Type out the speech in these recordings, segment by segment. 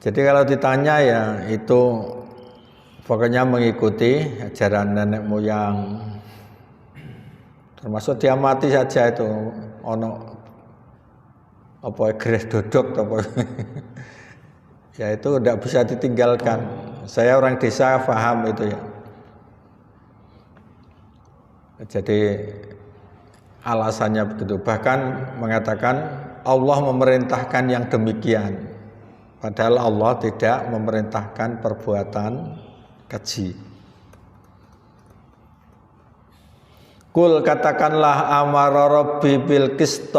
Jadi kalau ditanya ya itu pokoknya mengikuti ajaran nenek moyang. Termasuk dia mati saja itu ono apa gres dodok apa ya itu tidak bisa ditinggalkan. Saya orang desa paham itu ya. Jadi alasannya begitu. Bahkan mengatakan Allah memerintahkan yang demikian. Padahal Allah tidak memerintahkan perbuatan keji. Kul katakanlah amara rabbi bil qist.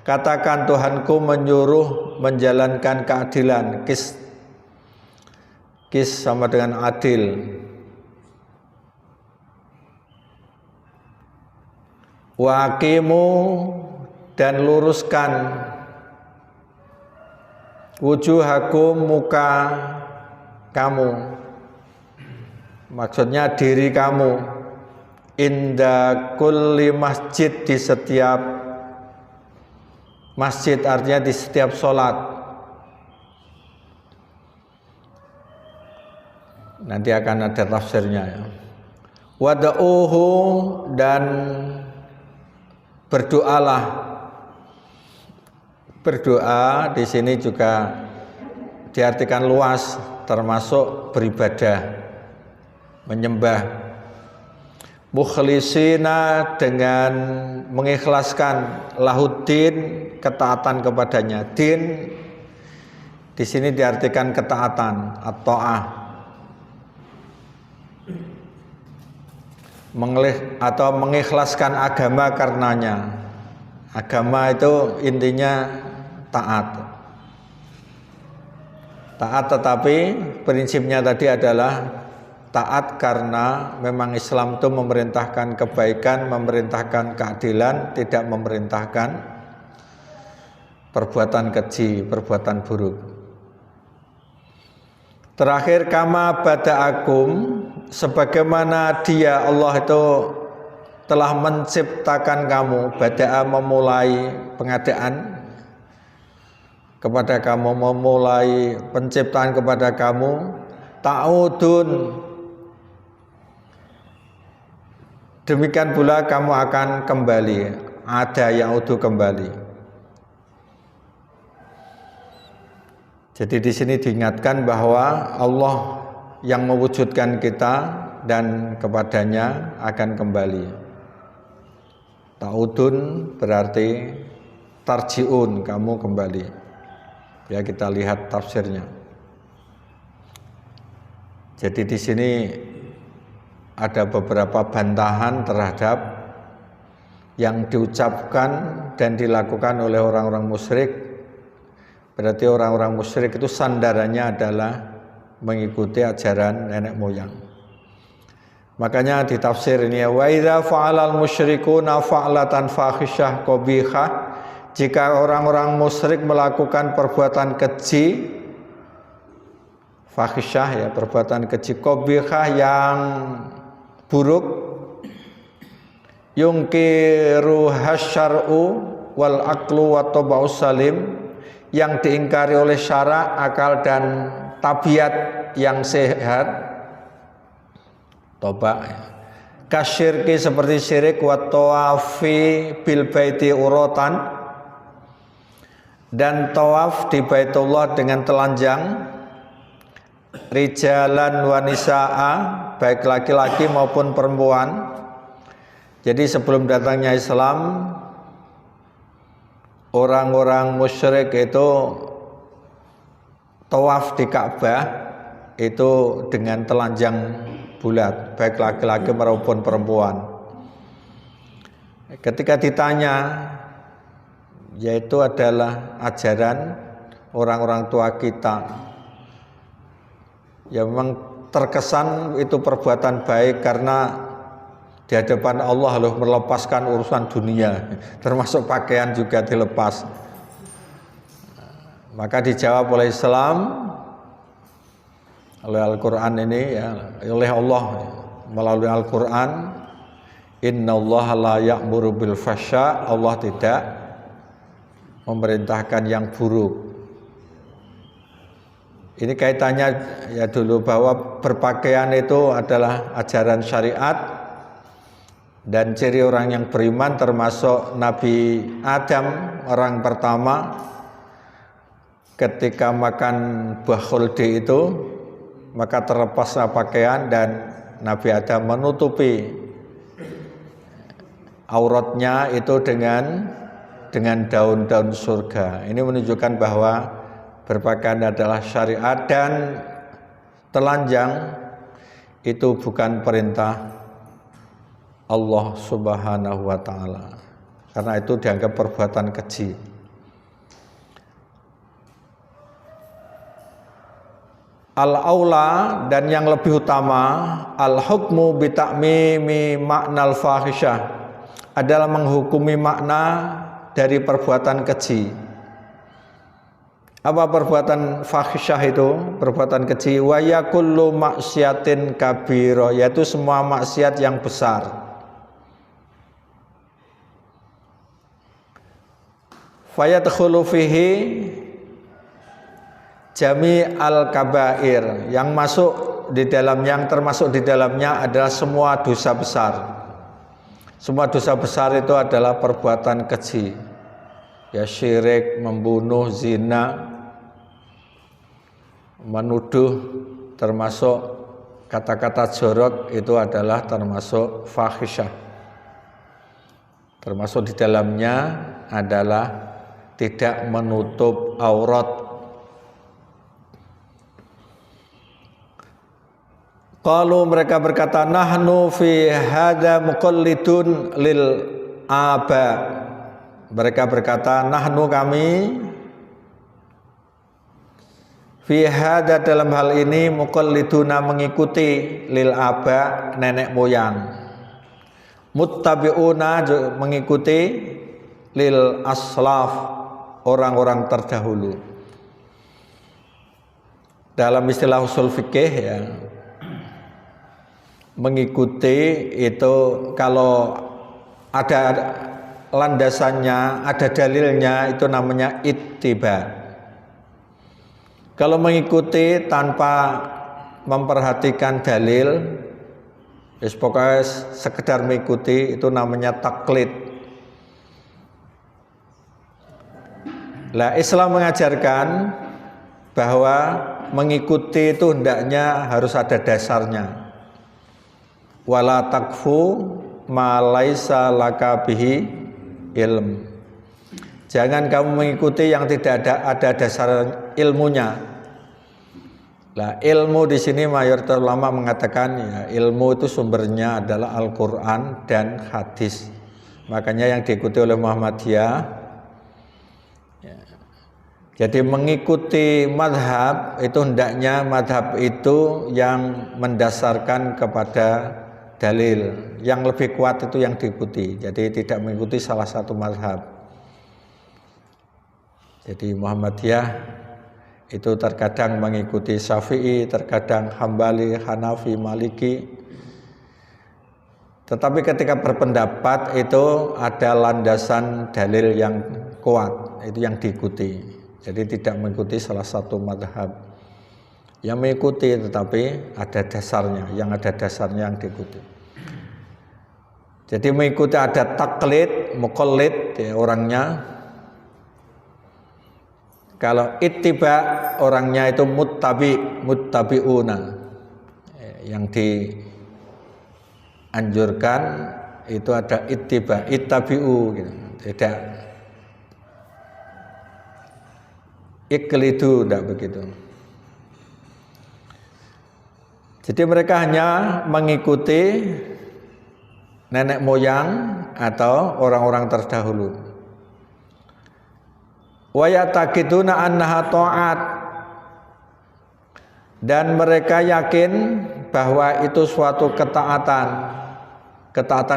Katakan Tuhanku menyuruh menjalankan keadilan. Qist sama dengan adil. Wa aqimu dan luruskan wujuhakum muka kamu, maksudnya diri kamu, inda kulli masjid, di setiap masjid, artinya di setiap sholat. Nanti akan ada tafsirnya ya. Wada'uhu dan berdoalah. Berdoa di sini juga diartikan luas, termasuk beribadah, menyembah. Mukhlisina dengan mengikhlaskan, lahuddin ketaatan kepadanya. Din di sini diartikan ketaatan atau mengikhlaskan agama karenanya. Agama itu intinya taat. Taat tetapi prinsipnya tadi adalah taat karena memang Islam itu memerintahkan kebaikan, memerintahkan keadilan, tidak memerintahkan perbuatan keji, perbuatan buruk. Terakhir, kama bada'akum, sebagaimana dia Allah itu telah menciptakan kamu. Bada'a memulai pengadaan kepada kamu, memulai penciptaan kepada kamu. Ta'udun, demikian pula kamu akan kembali. Ada yang utuh kembali. Jadi di sini diingatkan bahwa Allah yang mewujudkan kita dan kepadanya akan kembali. Ta'udun berarti tarjiun, kamu kembali. Ya, kita lihat tafsirnya. Jadi di sini ada beberapa bantahan terhadap yang diucapkan dan dilakukan oleh orang-orang musyrik. Berarti orang-orang musyrik itu sandarannya adalah mengikuti ajaran nenek moyang. Makanya di tafsir ini, wa idza fa'alal musyrikuuna fa'latan fahisyah qabihah, jika orang-orang musyrik melakukan perbuatan keji, fahisyah ya, perbuatan keji, qabihah yang buruk, yungkiru hasyar'u wal aqlu wa tabaus salim, yang diingkari oleh syara, akal dan tabiat yang sehat, toba ya. Kasyirki seperti syirik, wa tawafi bil baiti uratan, dan tawaf di Baitullah dengan telanjang, rijalan wa nisaa, baik laki-laki maupun perempuan. Jadi sebelum datangnya Islam, orang-orang musyrik itu tawaf di Ka'bah itu dengan telanjang bulat, baik laki-laki maupun perempuan. Ketika ditanya, yaitu adalah ajaran orang-orang tua kita, ya memang terkesan itu perbuatan baik karena di hadapan Allah loh melepaskan urusan dunia, termasuk pakaian juga dilepas. Maka dijawab oleh Islam, oleh Al-Quran ini ya, oleh Allah melalui Al-Quran, innallaha la ya'muru bil fasya, Allah tidak memerintahkan yang buruk. Ini kaitannya ya dulu bahwa berpakaian itu adalah ajaran syariat dan ciri orang yang beriman termasuk Nabi Adam orang pertama ketika makan buah khuldi itu maka terlepaslah pakaian dan Nabi Adam menutupi auratnya itu dengan daun-daun surga. Ini menunjukkan bahwa berpakaian adalah syariat dan telanjang itu bukan perintah Allah Subhanahu wa taala. Karena itu dianggap perbuatan keji. Al-aula dan yang lebih utama al-hukmu bi ta'mimi maknal fahisyah adalah menghukumi makna dari perbuatan keji. Apa perbuatan fahisyah itu? Perbuatan keji wa ya kullu maksiatin kabira, yaitu semua maksiat yang besar. Fayadkhulu fihi jami al-kabair, yang termasuk di dalamnya adalah semua dosa besar. Semua dosa besar itu adalah perbuatan keji. Ya syirik, membunuh, zina, menuduh, termasuk kata-kata jorok itu adalah termasuk fahisyah. Termasuk di dalamnya adalah tidak menutup aurat. Qalu, mereka berkata, nahnu fi hadza muqallidun lil aba. Mereka berkata, nahnu, kami, fi hadza, dalam hal ini, muqalliduna, mengikuti, lil aba, nenek moyang, muttabi'una, mengikuti, lil aslaf, orang-orang terdahulu. Dalam istilah usul fikih ya, mengikuti itu kalau ada landasannya, ada dalilnya, itu namanya ittiba. Kalau mengikuti tanpa memperhatikan dalil, pokoknya sekedar mengikuti, itu namanya taklid. Lah, Islam mengajarkan bahwa mengikuti itu hendaknya harus ada dasarnya. Wala takfu ma laisa laka bihi ilm. Jangan kamu mengikuti yang tidak ada dasar ilmunya. Lah, ilmu di sini mayoritas ulama mengatakan ya, ilmu itu sumbernya adalah Al-Qur'an dan hadis. Makanya yang diikuti oleh Muhammadiyah ya. Jadi mengikuti madhab itu hendaknya madhab itu yang mendasarkan kepada dalil, yang lebih kuat itu yang diikuti. Jadi tidak mengikuti salah satu mazhab. Jadi Muhammadiyah itu terkadang mengikuti Syafi'i, terkadang Hambali, Hanafi, Maliki. Tetapi ketika berpendapat itu ada landasan dalil yang kuat, itu yang diikuti. Jadi tidak mengikuti salah satu mazhab. Yang mengikuti tetapi ada dasarnya, yang ada dasarnya yang diikuti. Jadi mengikuti ada taklid, muqallid ya, orangnya. Kalau ittiba orangnya itu muttabi'una. Yang dianjurkan itu ada ittiba, ittabi'u gitu. Tidak iklidu, tidak begitu. Jadi mereka hanya mengikuti nenek moyang atau orang-orang terdahulu. Wa yataqiduna annaha ta'at, dan mereka yakin bahwa itu suatu ketaatan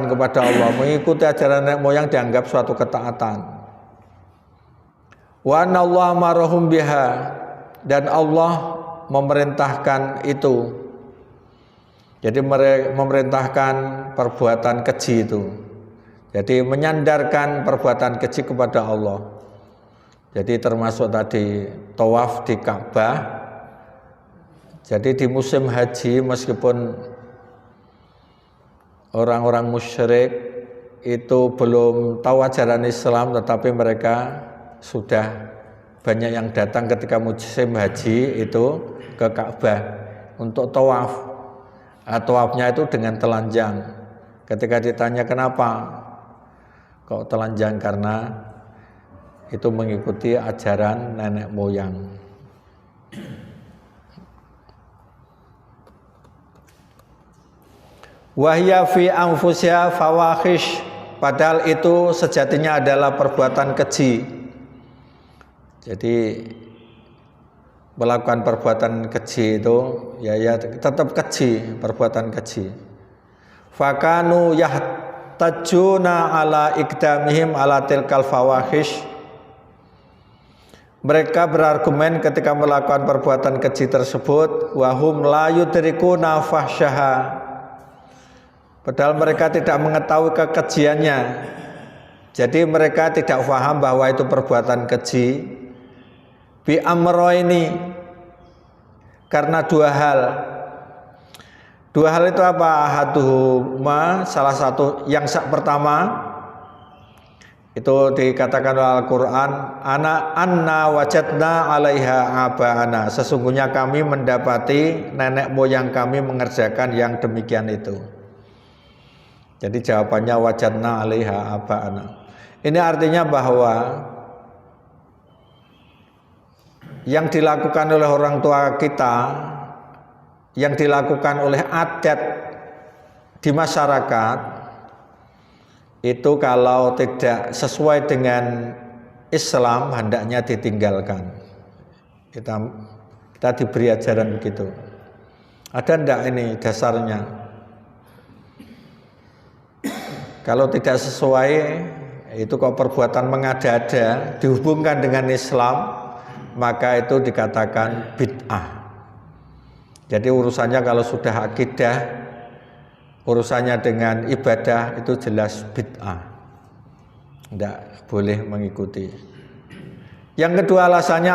kepada Allah. Mengikuti ajaran nenek moyang dianggap suatu ketaatan. Wa anallahu marahum biha, dan Allah memerintahkan itu. Jadi memerintahkan perbuatan keji itu. Jadi menyandarkan perbuatan keji kepada Allah. Jadi termasuk tadi tawaf di Ka'bah Jadi di musim haji meskipun orang-orang musyrik itu belum tahu ajaran Islam, tetapi mereka sudah banyak yang datang ketika musim haji itu ke Ka'bah untuk tawaf. Tawafnya itu dengan telanjang. Ketika ditanya kenapa kok telanjang, karena itu mengikuti ajaran nenek moyang. Wahya fi anfusya fawahish, padahal itu sejatinya adalah perbuatan keji. Jadi melakukan perbuatan keji itu ya tetap keji, perbuatan keji. Fakanu yahtajuna ala ikdamihim ala tilkal fawahish. Mereka berargumen ketika melakukan perbuatan keji tersebut, wahum la yudrikuna fahsyaha, padahal mereka tidak mengetahui kekejiannya. Jadi mereka tidak paham bahwa itu perbuatan keji. Bi amroini, karena dua hal. Dua hal itu apa? Ahaduhuma, salah satu yang pertama itu dikatakan oleh Al-Quran, anna wajadna alaiha aba'ana, sesungguhnya kami mendapati nenek moyang kami mengerjakan yang demikian itu. Jadi jawabannya wajadna alaiha aba'ana. Ini artinya bahwa yang dilakukan oleh orang tua kita, yang dilakukan oleh adat di masyarakat, itu kalau tidak sesuai dengan Islam hendaknya ditinggalkan. Kita diberi ajaran begitu. Ada ndak ini dasarnya? Kalau tidak sesuai, itu kok perbuatan mengada-ada dihubungkan dengan Islam, maka itu dikatakan bid'ah. Jadi urusannya kalau sudah akidah, urusannya dengan ibadah, itu jelas bid'ah, tidak boleh mengikuti. Yang kedua alasannya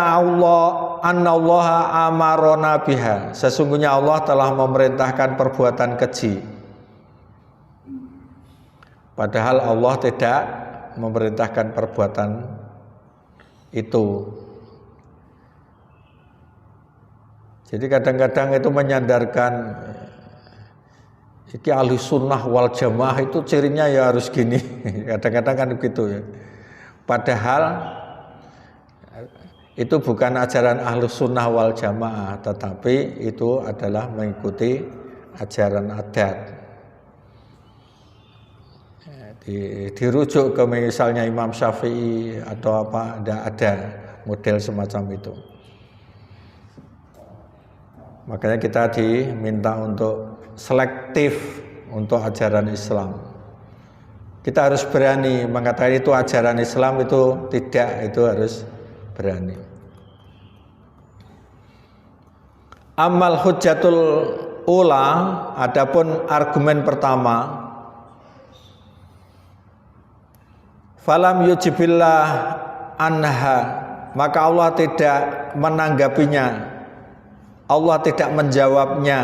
annallaha amarona biha, sesungguhnya Allah telah memerintahkan perbuatan keji. Padahal Allah tidak memerintahkan perbuatan itu. Jadi kadang-kadang itu menyandarkan iki ahli sunnah wal jamaah itu cirinya ya harus gini. Kadang-kadang kan begitu ya. Padahal itu bukan ajaran ahli sunnah wal jamaah, tetapi itu adalah mengikuti ajaran adat. Dirujuk ke misalnya Imam Syafi'i atau apa, tidak ada model semacam itu. Makanya kita diminta untuk selektif untuk ajaran Islam. Kita harus berani mengatakan itu ajaran Islam, itu tidak, itu harus berani. Amal hujjatul ula, adapun argumen pertama, falam yujibillah anha, maka Allah tidak menanggapinya, Allah tidak menjawabnya.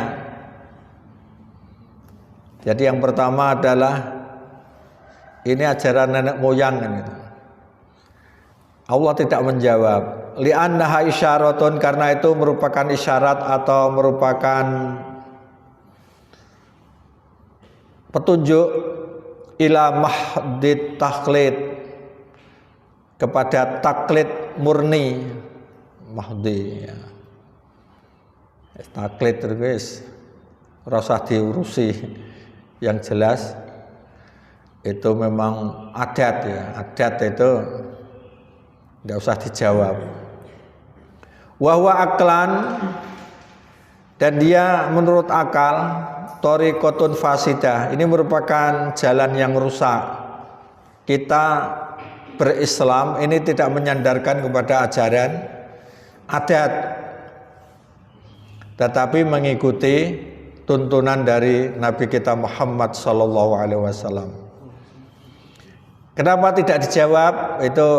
Jadi yang pertama adalah ini ajaran nenek moyang kan gitu. Allah tidak menjawab. Li'annaha isyaratun, karena itu merupakan isyarat atau merupakan petunjuk ila mahdit taklid, kepada taklid murni. Mahdi ya. Taklid terus rasa diurusi, yang jelas itu memang adat ya, adat itu tidak usah dijawab. Wahwa aklan, dan dia menurut akal, thariqatun fasidah, ini merupakan jalan yang rusak. Kita berislam ini tidak menyandarkan kepada ajaran adat, tetapi mengikuti tuntunan dari Nabi kita Muhammad SAW. Kenapa tidak dijawab? Itu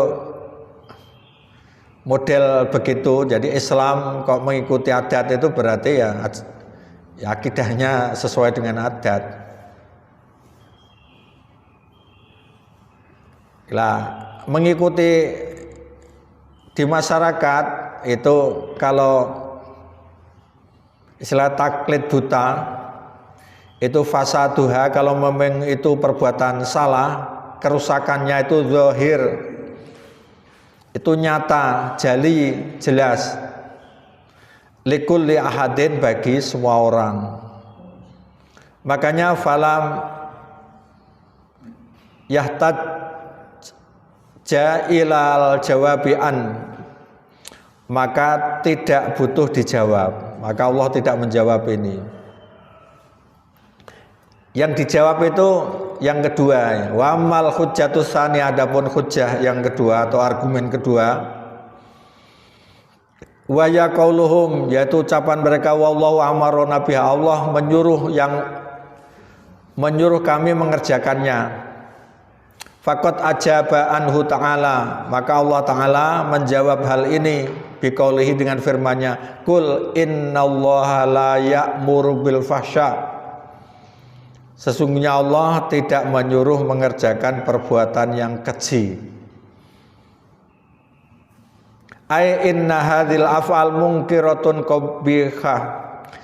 model begitu. Jadi Islam kok mengikuti adat itu berarti ya akidahnya sesuai dengan adat. Lah, mengikuti di masyarakat itu kalau istilah taklid buta itu fasaduha, kalau memang itu perbuatan salah, kerusakannya itu zahir, itu nyata, jali, jelas, likulli ahadin, bagi semua orang. Makanya falam yahtad jailal jawabian, maka tidak butuh dijawab, maka Allah tidak menjawab ini. Yang dijawab itu yang kedua, wa mal hujjatus tsani, adapun hujjah yang kedua atau argumen kedua, wa ya qauluhum, yaitu ucapan mereka, wallahu amarona biha, Allah menyuruh kami mengerjakannya. Faqad ajaba anhu ta'ala, maka Allah Ta'ala menjawab hal ini biqaulihi, dengan firman-Nya, qul innallaha la ya'muru bil fahsya, sesungguhnya Allah tidak menyuruh mengerjakan perbuatan yang keji. Ai inna hadhil af'al munkiratun qabihah,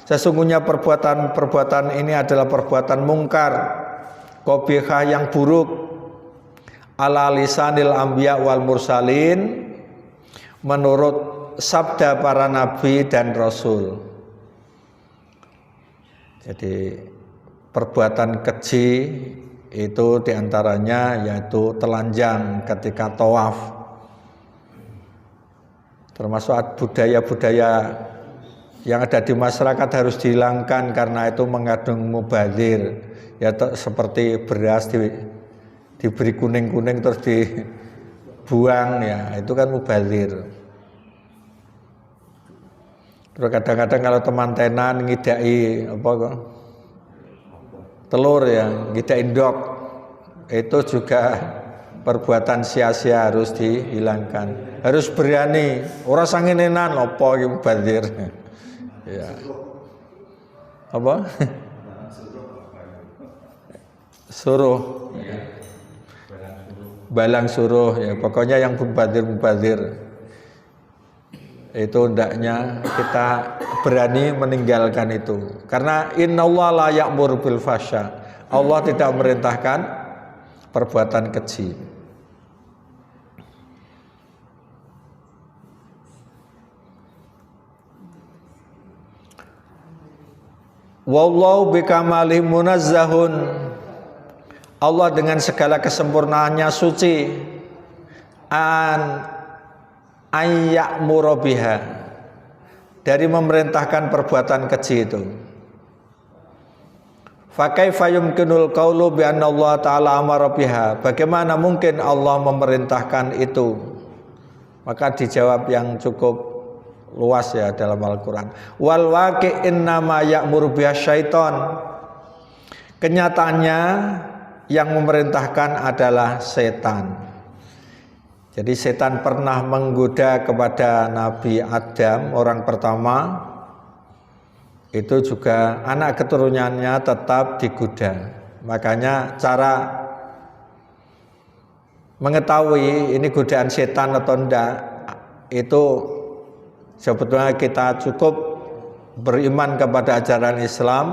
sesungguhnya perbuatan ini adalah perbuatan mungkar, qabihah, yang buruk, ala lisanil anbiya wal mursalin, menurut sabda para nabi dan rasul. Jadi perbuatan keji itu diantaranya yaitu telanjang ketika tawaf, termasuk budaya-budaya yang ada di masyarakat harus dihilangkan karena itu mengandung mubadzir, ya seperti beras diberi kuning-kuning terus dibuang, ya itu kan mubadzir. Terus kadang-kadang kalau teman tenan ngidai telur, ya ngidain dok, itu juga perbuatan sia-sia, harus dihilangkan. Harus berani, orang sanginenan apa iki mubadzir. Ya. Apa? Suruh. Balang suruh, ya pokoknya yang mubadzir itu hendaknya kita berani meninggalkan itu, karena innallaha la ya'muru bil fahsya, Allah tidak memerintahkan perbuatan keji. Wallahu bikamalihi munazzahun, Allah dengan segala kesempurnaannya suci, an ayya'muru biha, dari memerintahkan perbuatan keji itu. Fa kaifa yumkinul qaulu bi anna Allah taala amara biha, bagaimana mungkin Allah memerintahkan itu? Maka dijawab yang cukup luas ya dalam Al-Qur'an. Wal waqi innama ya'muru biha syaiton, kenyataannya yang memerintahkan adalah setan. Jadi setan pernah menggoda kepada Nabi Adam, orang pertama, itu juga anak keturunannya tetap digoda. Makanya cara mengetahui ini godaan setan atau enggak, itu sebetulnya kita cukup beriman kepada ajaran Islam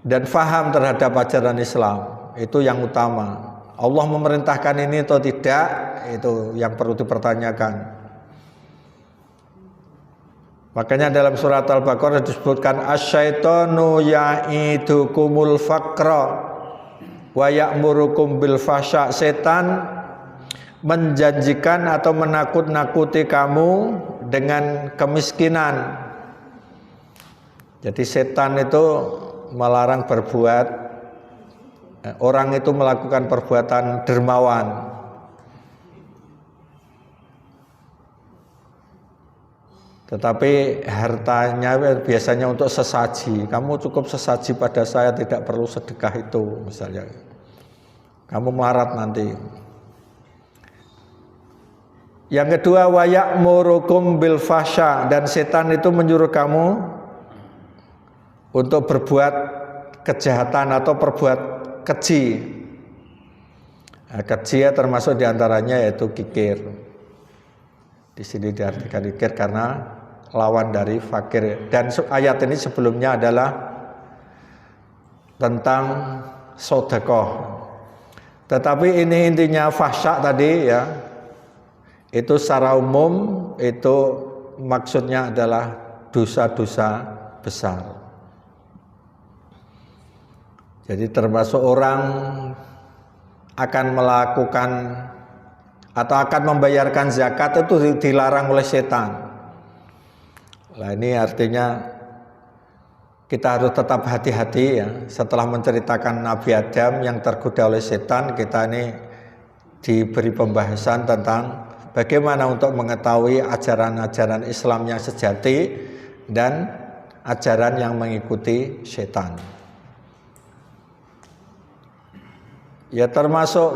dan faham terhadap ajaran Islam, itu yang utama. Allah memerintahkan ini atau tidak, itu yang perlu dipertanyakan. Makanya dalam surat Al-Baqarah disebutkan asyaitonu ya'idukumul faqra wa ya'murukum bil fahsya, setan menjanjikan atau menakut-nakuti kamu dengan kemiskinan. Jadi setan itu melarang berbuat, orang itu melakukan perbuatan dermawan. Tetapi hartanya biasanya untuk sesaji. Kamu cukup sesaji pada saya, tidak perlu sedekah itu misalnya. Kamu melarat nanti. Yang kedua, wa ya'murukum bil fahsya, dan setan itu menyuruh kamu untuk berbuat kejahatan atau berbuat keji. Nah, keji ya termasuk diantaranya yaitu kikir. Di sini diartikan kikir karena lawan dari fakir. Dan ayat ini sebelumnya adalah tentang sedekah. Tetapi ini intinya fahsya tadi ya. Itu secara umum itu maksudnya adalah dosa-dosa besar. Jadi termasuk orang akan melakukan atau akan membayarkan zakat itu dilarang oleh setan. Nah ini artinya kita harus tetap hati-hati ya. Setelah menceritakan Nabi Adam yang tergoda oleh setan, kita ini diberi pembahasan tentang bagaimana untuk mengetahui ajaran-ajaran Islam yang sejati dan ajaran yang mengikuti setan. Ya termasuk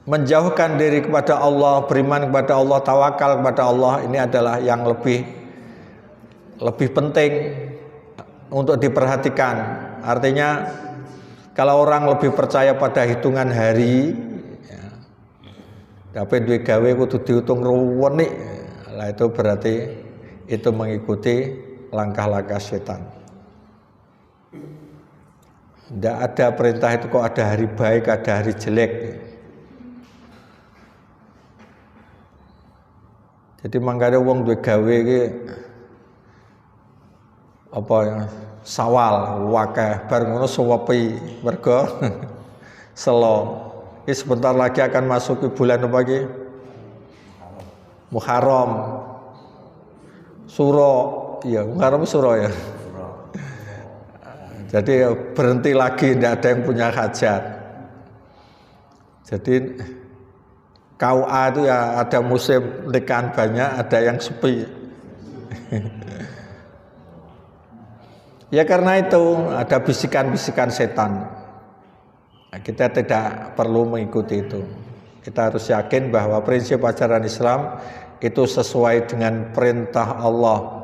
menjauhkan diri kepada Allah, beriman kepada Allah, tawakal kepada Allah, ini adalah yang lebih penting untuk diperhatikan. Artinya kalau orang lebih percaya pada hitungan hari, tapi duwe gawe kudu dihitung ruwenik. Lah itu berarti itu mengikuti langkah-langkah setan. Tidak ada perintah itu kok ada hari baik, ada hari jelek. Jadi mangkane wong duwe gawe iki apa ya sawal wakeh bar ngono suwepi mergo selo. Ini sebentar lagi akan masuk ke bulan apa lagi? Muharram. Suro, iya Muharram suro ya. Jadi berhenti lagi, tidak ada yang punya hajat. Jadi KUA itu ya ada musim nikahan banyak, ada yang sepi. Ya karena itu ada bisikan-bisikan setan. Kita tidak perlu mengikuti itu. Kita harus yakin bahwa prinsip ajaran Islam itu sesuai dengan perintah Allah.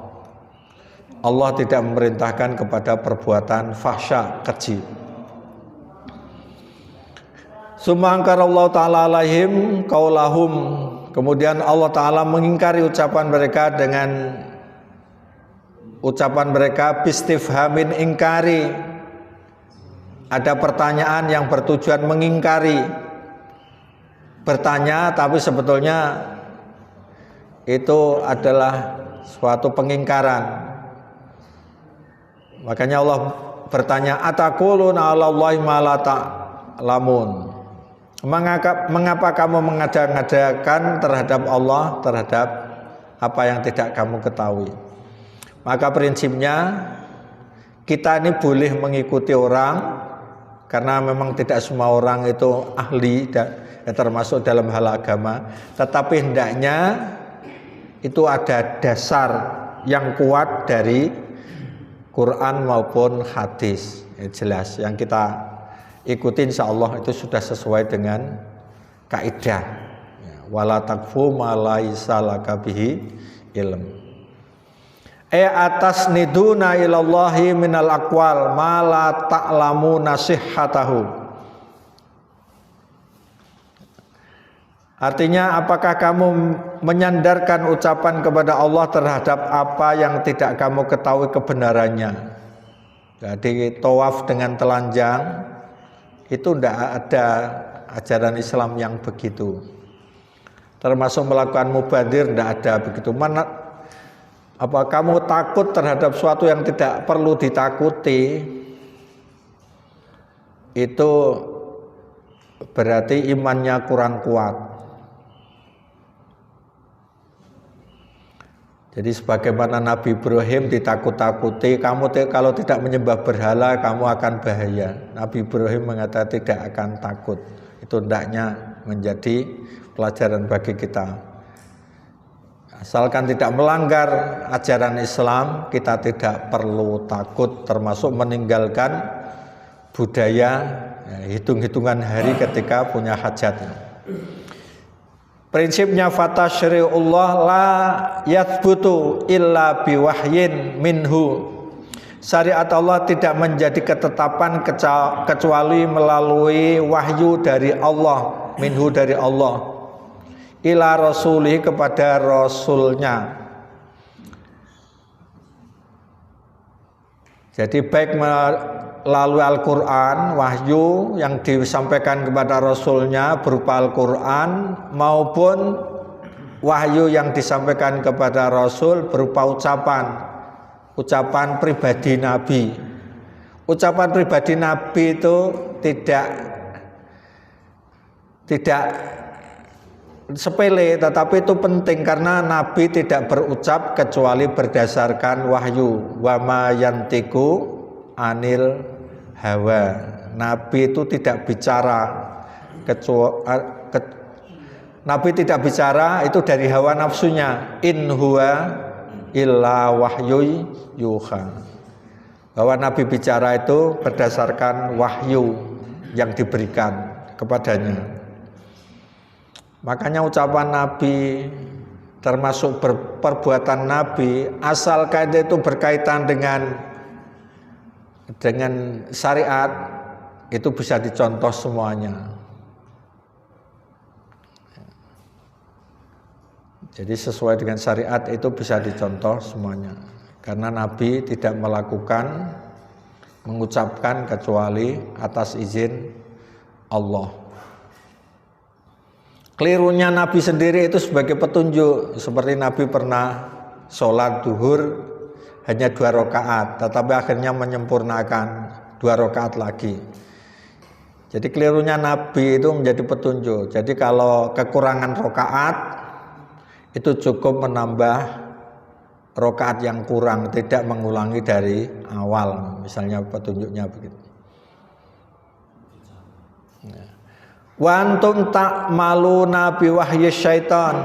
Allah tidak memerintahkan kepada perbuatan fahsya, keji. Sumangkarallahu ta'ala alaihim qaulahum. Kemudian Allah Ta'ala mengingkari ucapan mereka dengan ucapan mereka bistifhamin ingkari. Ada pertanyaan yang bertujuan mengingkari. Bertanya tapi sebetulnya itu adalah suatu pengingkaran. Makanya Allah bertanya, ataquluna 'alallahi ma la ta'lamun. Mengapa kamu mengada-ngadakan terhadap Allah, terhadap apa yang tidak kamu ketahui? Maka prinsipnya kita ini boleh mengikuti orang karena memang tidak semua orang itu ahli termasuk dalam hal agama, tetapi hendaknya itu ada dasar yang kuat dari Quran maupun hadis. Jelas yang kita ikuti insyaallah itu sudah sesuai dengan kaidah. Wala taqfu ma laisa laka bihi ilm. Atas niduna ilallahi minal aqwal ma la ta'lamu nasihhatahu. Artinya apakah kamu menyandarkan ucapan kepada Allah terhadap apa yang tidak kamu ketahui kebenarannya? Jadi tawaf dengan telanjang itu tidak ada ajaran Islam yang begitu. Termasuk melakukan mubadir tidak ada begitu. Apa kamu takut terhadap suatu yang tidak perlu ditakuti? Itu berarti imannya kurang kuat. Jadi sebagaimana Nabi Ibrahim ditakut-takuti, kamu kalau tidak menyembah berhala kamu akan bahaya. Nabi Ibrahim mengatakan tidak akan takut. Itu hendaknya menjadi pelajaran bagi kita. Asalkan tidak melanggar ajaran Islam, kita tidak perlu takut, termasuk meninggalkan budaya hitung-hitungan hari ketika punya hajat. Prinsipnya fatasyri'ullah la yathbutu illa biwahyin minhu. Syariat Allah tidak menjadi ketetapan kecuali melalui wahyu dari Allah, minhu dari Allah, ila rasulih kepada rasulnya. Jadi baik melalui Al-Quran, wahyu yang disampaikan kepada rasulnya berupa Al-Quran, maupun wahyu yang disampaikan kepada rasul berupa ucapan pribadi Nabi. Ucapan pribadi Nabi itu tidak sepele, tetapi itu penting karena Nabi tidak berucap kecuali berdasarkan wahyu. Wa ma yantiku anil hawa. Nabi itu tidak bicara Nabi tidak bicara itu dari hawa nafsunya. In huwa illa wahyu yuha. Bahwa Nabi bicara itu berdasarkan wahyu yang diberikan kepadanya. Makanya ucapan Nabi termasuk perbuatan Nabi asalkan itu berkaitan dengan syariat, itu bisa dicontoh semuanya. Jadi sesuai dengan syariat itu bisa dicontoh semuanya. Karena Nabi tidak mengucapkan kecuali atas izin Allah. Kelirunya Nabi sendiri itu sebagai petunjuk. Seperti Nabi pernah sholat duhur hanya 2 rakaat, tetapi akhirnya menyempurnakan 2 rakaat lagi. Jadi kelirunya Nabi itu menjadi petunjuk. Jadi kalau kekurangan rakaat itu cukup menambah rakaat yang kurang, tidak mengulangi dari awal. Misalnya petunjuknya begitu. Wa antum ta'maluna bi wahyi syaitan.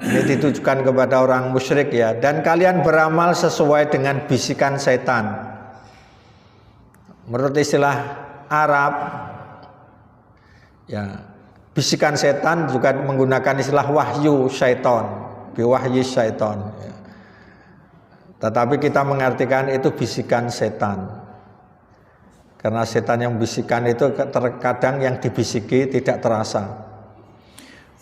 Ini ditujukan kepada orang musyrik ya. Dan kalian beramal sesuai dengan bisikan setan. Menurut istilah Arab ya, bisikan setan juga menggunakan istilah wahyu syaitan, bi wahyi syaitan ya. Tetapi kita mengartikan itu bisikan setan. Karena setan yang bisikan itu terkadang yang dibisiki tidak terasa.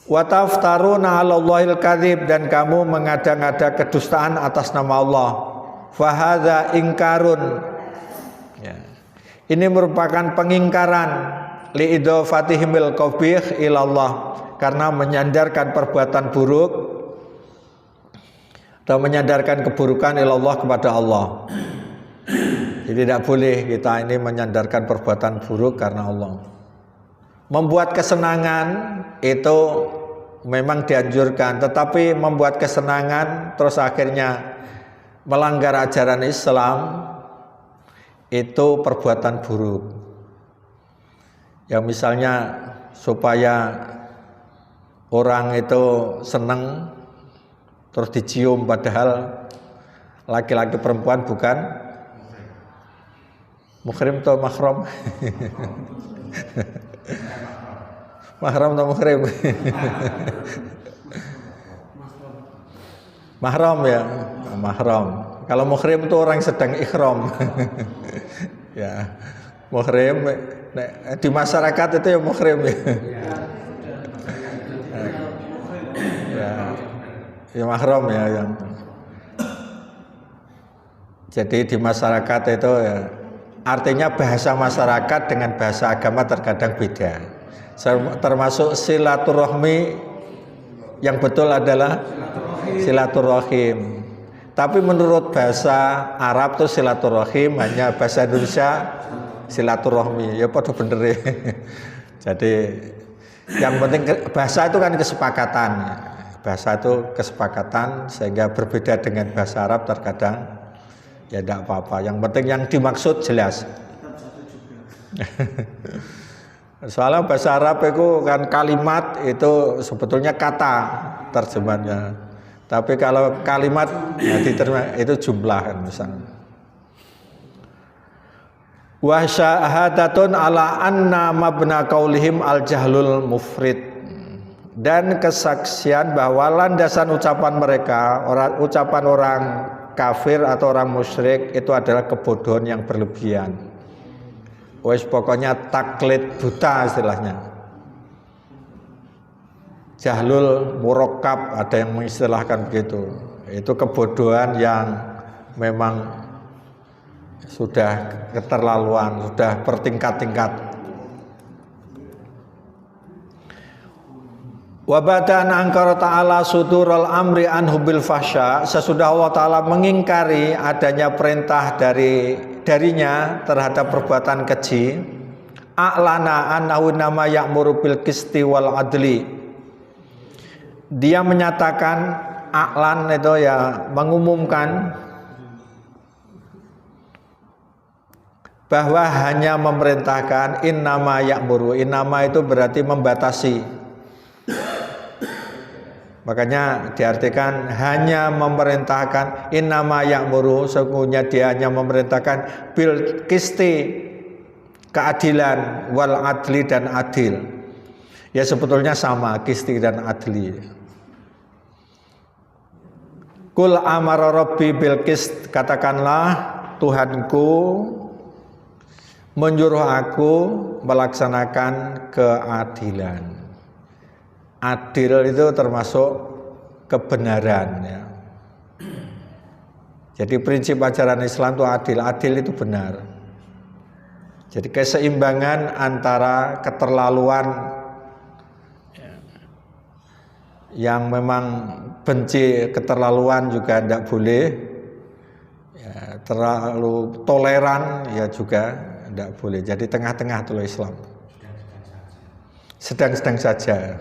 Wa taftaruna 'alallahil kadzib, dan kamu mengada-ngada kedustaan atas nama Allah. Fa hadza ingkarun. Ya. Ini merupakan pengingkaran li idzafatihimil qabih ilallah, karena menyandarkan perbuatan buruk atau menyandarkan keburukan ilallah kepada Allah. Jadi tidak boleh kita ini menyandarkan perbuatan buruk karena Allah. Membuat kesenangan itu memang dianjurkan, tetapi membuat kesenangan terus akhirnya melanggar ajaran Islam itu perbuatan buruk. Yang misalnya supaya orang itu senang terus dicium, padahal laki-laki perempuan bukan muhrim atau mahram? Mahram atau muhrim? Mahram ya, mahram. Kalau muhrim itu orang sedang ikhram. Ya, muhrim di masyarakat itu ya muhrim ya. Ya mahram ya yang. Jadi di masyarakat itu ya, artinya bahasa masyarakat dengan bahasa agama terkadang beda. Termasuk silaturahmi yang betul adalah silaturahim. Tapi menurut bahasa Arab itu silaturahim, hanya bahasa Indonesia silaturahmi. Ya pada bener ya. Jadi yang penting bahasa itu kan kesepakatan. Bahasa itu kesepakatan, sehingga berbeda dengan bahasa Arab terkadang ya tidak apa-apa. Yang penting yang dimaksud jelas. Soalnya bahasa Arab itu kan kalimat itu sebetulnya kata terjemahnya. Tapi kalau kalimat ya diterima itu jumlah kan misalnya. Wa syahadatun ala anna mabna qaulihim al jahlul mufrid. dan kesaksian bahwa landasan ucapan mereka, ucapan orang kafir atau orang musyrik itu adalah kebodohan yang berlebihan. Wes pokoknya taklid buta istilahnya. Jahlul murakkab ada yang mengistilahkan begitu. Itu kebodohan yang memang sudah keterlaluan, sudah bertingkat-tingkat. Wa badan angkara ta'ala sudurul amri anhu bil fahsya, sesudah Allah Ta'ala mengingkari adanya perintah darinya terhadap perbuatan keji, a'lana annahu nama ya'muru bil qisti wal adli, dia menyatakan, a'lan itu ya mengumumkan bahwa hanya memerintahkan, innama ya'muru, innama itu berarti membatasi. Makanya diartikan hanya memerintahkan, innama ya'muru, sesungguhnya dia hanya memerintahkan bil qisti, keadilan, wal adli, dan adil. Ya sebetulnya sama, qisti dan adli. Kul amara rabbi bil qist, katakanlah Tuhanku menyuruh aku melaksanakan keadilan. Adil itu termasuk kebenaran ya. Jadi prinsip ajaran Islam itu adil, adil itu benar. Jadi keseimbangan antara keterlaluan yang memang benci keterlaluan juga tidak boleh ya, terlalu toleran ya juga tidak boleh. Jadi tengah-tengah itu Islam, sedang-sedang saja.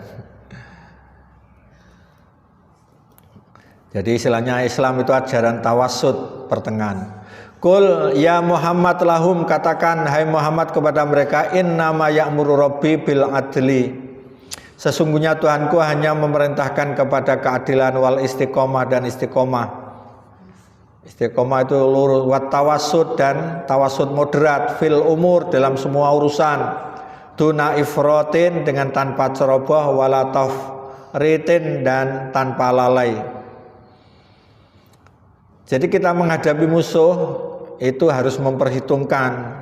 Jadi istilahnya Islam itu ajaran tawassut, pertengahan. Qul ya Muhammad lahum, katakan hai Muhammad kepada mereka, innama ya'muru rabbi bil adli, sesungguhnya Tuhanku hanya memerintahkan kepada keadilan, wal istiqomah, dan istiqomah. Istiqomah itu lurus, wat tawassut, dan tawassut moderat, fil umur, dalam semua urusan, duna ifrotin, dengan tanpa ceroboh, wala tafritin, dan tanpa lalai. Jadi kita menghadapi musuh itu harus memperhitungkan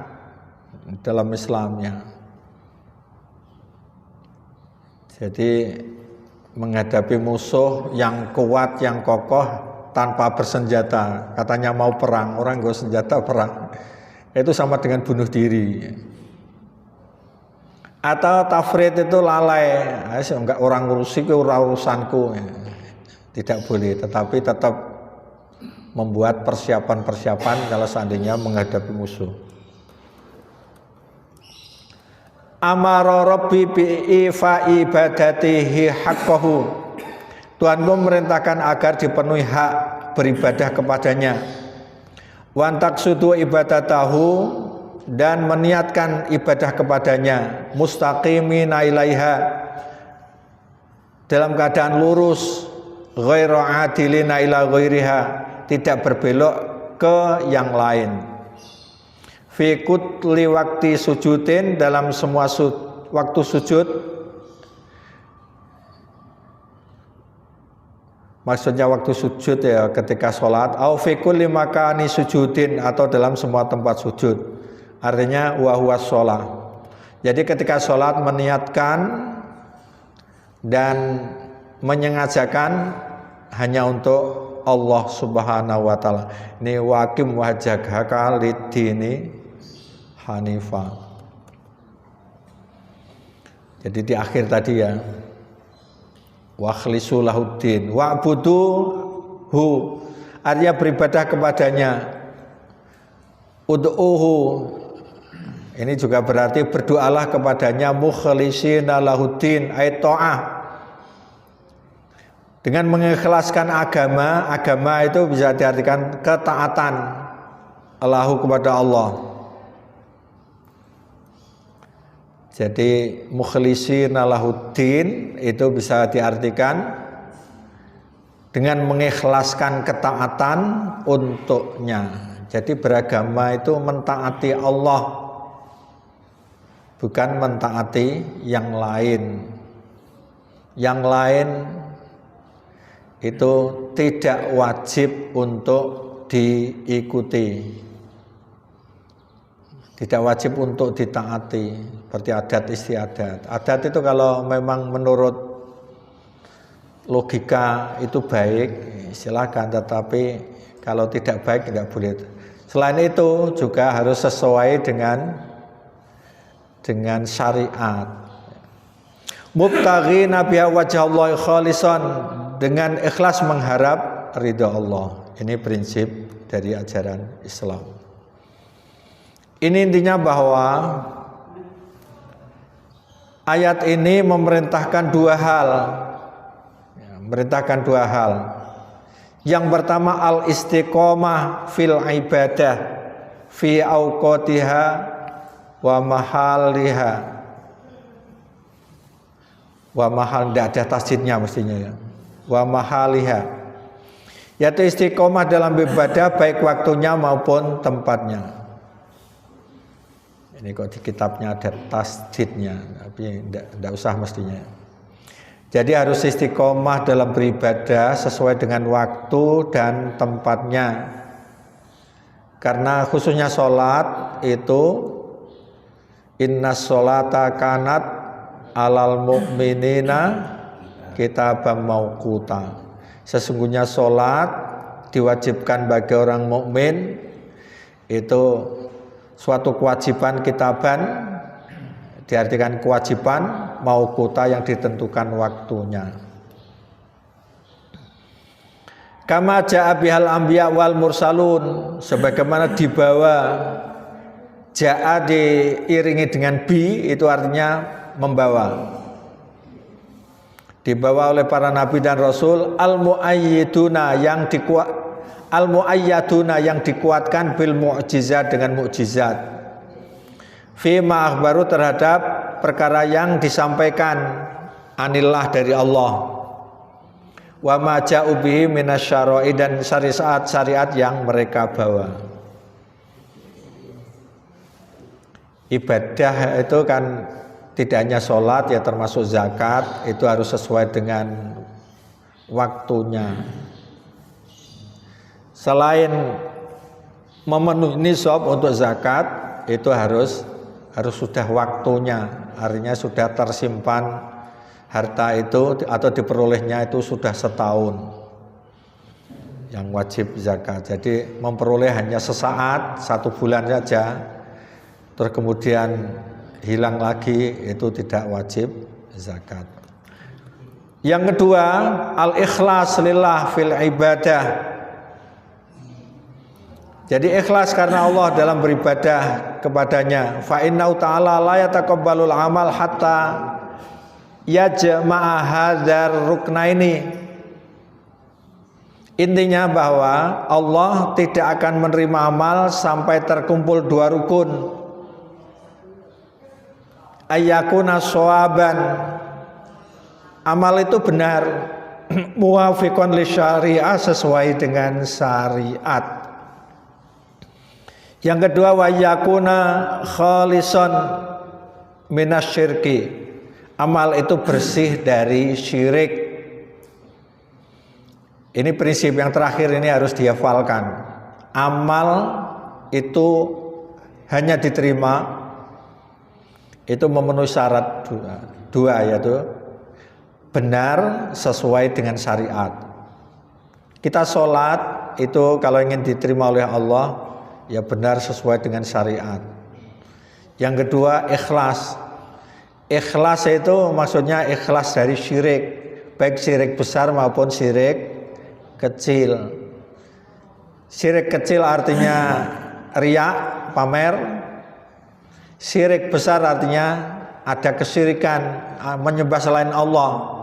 dalam Islamnya. Jadi menghadapi musuh yang kuat, yang kokoh, tanpa bersenjata. Katanya mau perang, orang nggak senjata perang. Itu sama dengan bunuh diri. Atau tafrid itu lalai, enggak orang ngurusi, urusanku. Tidak boleh, tetapi tetap membuat persiapan-persiapan kalau seandainya menghadapi musuh. Amara rabbi bi'ifa ibadatihi haqqahu, Tuhanku memerintahkan agar dipenuhi hak beribadah kepadanya. Wan taqsudu ibadatahu, dan meniatkan ibadah kepadanya, mustaqimina ilaiha, dalam keadaan lurus, ghairu adilina ila ghairiha, tidak berbelok ke yang lain. Fi kulli waqti sujudin, dalam semua waktu sujud. Maksudnya waktu sujud ya ketika sholat. Au fi kulli makani sujudin, atau dalam semua tempat sujud. Artinya wa huwa sholat. Jadi ketika sholat meniatkan dan menyengajakan hanya untuk Allah Subhanahu wa Ta'ala. Ini waqim wajhaka lid-dini hanifa. Jadi di akhir tadi ya, wa khlisu lahuddin wa'buduhu, artinya beribadah kepadanya. Ud'uhu, ini juga berarti berdoalah kepadanya, mukhlisina lahuddin ay ta'ah, dengan mengikhlaskan agama. Agama itu bisa diartikan ketaatan Allahu kepada Allah. Jadi mukhlisina lahuddin itu bisa diartikan dengan mengikhlaskan ketaatan untuknya. Jadi beragama itu mentaati Allah, bukan mentaati yang lain. yang lain itu tidak wajib untuk diikuti, tidak wajib untuk ditaati, seperti adat istiadat. Adat itu kalau memang menurut logika itu baik, silakan, tetapi kalau tidak baik tidak boleh. Selain itu juga harus sesuai dengan syariat. Mubtaghina biha wajhallahi khalisan, dengan ikhlas mengharap ridha Allah. Ini prinsip dari ajaran Islam. Ini intinya bahwa ayat ini memerintahkan dua hal. Memerintahkan dua hal. Yang pertama al-istiqomah fil ibadah fi awqatiha wa mahaliha. Wa mahal, tidak ada tasdidnya mestinya ya. Wa mahaliha, yaitu istiqomah dalam ibadah baik waktunya maupun tempatnya. Ini kok di kitabnya ada tasdidnya, tapi tidak usah mestinya. Jadi harus istiqomah dalam beribadah sesuai dengan waktu dan tempatnya. Karena khususnya sholat itu inna sholata kanat alal mu'minina kitaban mauquta. Sesungguhnya sholat diwajibkan bagi orang mukmin itu suatu kewajiban kitaban, diartikan kewajiban mauquta yang ditentukan waktunya. Kama ja'a bihal anbiya wal mursalun, sebagaimana dibawa, ja'a diiringi dengan bi, itu artinya membawa, dibawa oleh para nabi dan rasul, al-muayyiduna yang dikuatkan bil mu'jizat, dengan mukjizat, fi ma akhbaru, terhadap perkara yang disampaikan anillah dari Allah, wa ma ja'u bihi minasyara'i, dan syariat yang mereka bawa. Ibadah itu kan tidak hanya sholat ya, termasuk zakat, itu harus sesuai dengan waktunya. Selain memenuhi nisab untuk zakat, itu harus sudah waktunya, artinya sudah tersimpan harta itu atau diperolehnya itu sudah setahun yang wajib zakat. Jadi memperoleh hanya sesaat, 1 bulan saja, terus kemudian hilang lagi, itu tidak wajib zakat. Yang kedua, al-ikhlas lillah fil ibadah. Jadi ikhlas karena Allah dalam beribadah kepadanya. Fa innahu ta'ala la yataqabbalul amal hatta yajma'a hadzal ruknaini. Intinya bahwa Allah tidak akan menerima amal sampai terkumpul 2 rukun. Ayyakuna shawaban, amal itu benar, muwafiqan li syariah, sesuai dengan syariat. Yang kedua, wa yakuna khalisan minasyirki, amal itu bersih dari syirik. Ini prinsip yang terakhir, ini harus dihafalkan. Amal itu hanya diterima itu memenuhi syarat dua, yaitu benar sesuai dengan syariat. Kita sholat itu kalau ingin diterima oleh Allah ya benar sesuai dengan syariat. Yang kedua, ikhlas. Ikhlas itu maksudnya ikhlas dari syirik, baik syirik besar maupun syirik kecil. Syirik kecil artinya riya, pamer. Syirik besar artinya ada kesyirikan, menyembah selain Allah,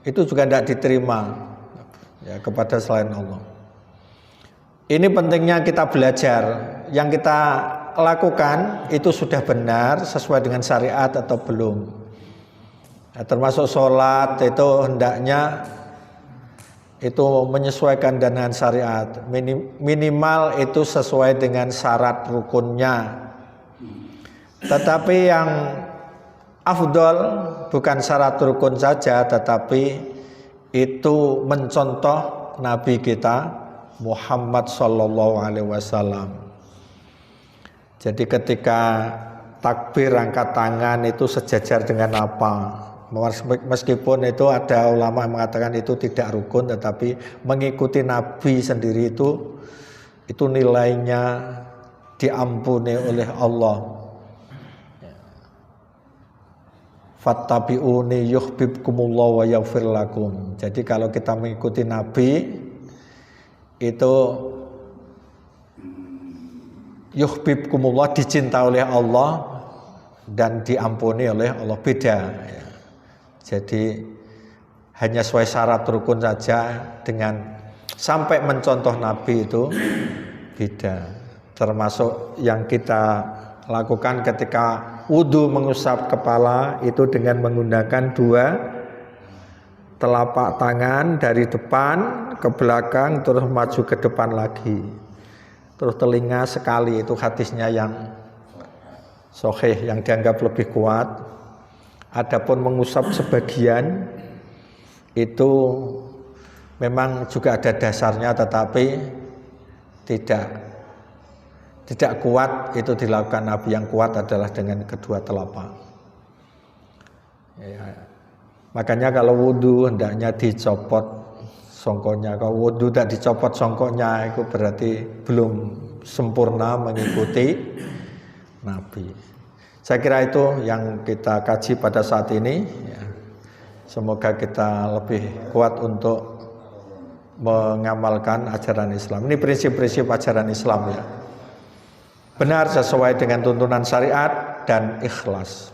itu juga tidak diterima ya, kepada selain Allah. Ini pentingnya kita belajar. Yang kita lakukan itu sudah benar sesuai dengan syariat atau belum. Ya, termasuk sholat itu hendaknya itu menyesuaikan dengan syariat, minimal itu sesuai dengan syarat rukunnya. Tetapi yang afdol bukan syarat rukun saja, tetapi itu mencontoh Nabi kita Muhammad Sallallahu Alaihi Wasallam. Jadi ketika takbir angkat tangan itu sejajar dengan apa? Meskipun itu ada ulama yang mengatakan itu tidak rukun, tetapi mengikuti Nabi sendiri itu nilainya diampuni oleh Allah. Fattabi'uni yuhibbukumullah wa yaghfir lakum. Jadi kalau kita mengikuti Nabi itu yuhibbukumullah, dicinta oleh Allah dan diampuni oleh Allah, beda ya. Jadi hanya sesuai syarat rukun saja dengan sampai mencontoh Nabi itu beda. Termasuk yang kita lakukan ketika wudu, mengusap kepala itu dengan menggunakan dua telapak tangan dari depan ke belakang terus maju ke depan lagi, terus telinga sekali. Itu hadisnya yang sahih, yang dianggap lebih kuat. Adapun mengusap sebagian itu memang juga ada dasarnya, tetapi tidak kuat itu dilakukan Nabi. Yang kuat adalah dengan kedua telapak ya. Makanya kalau wudhu hendaknya dicopot songkonya. Kalau wudhu tidak dicopot songkonya, itu berarti belum sempurna mengikuti Nabi. Saya kira itu yang kita kaji pada saat ini ya. Semoga kita lebih kuat untuk mengamalkan ajaran Islam. Ini prinsip-prinsip ajaran Islam ya. Benar sesuai dengan tuntunan syariat dan ikhlas.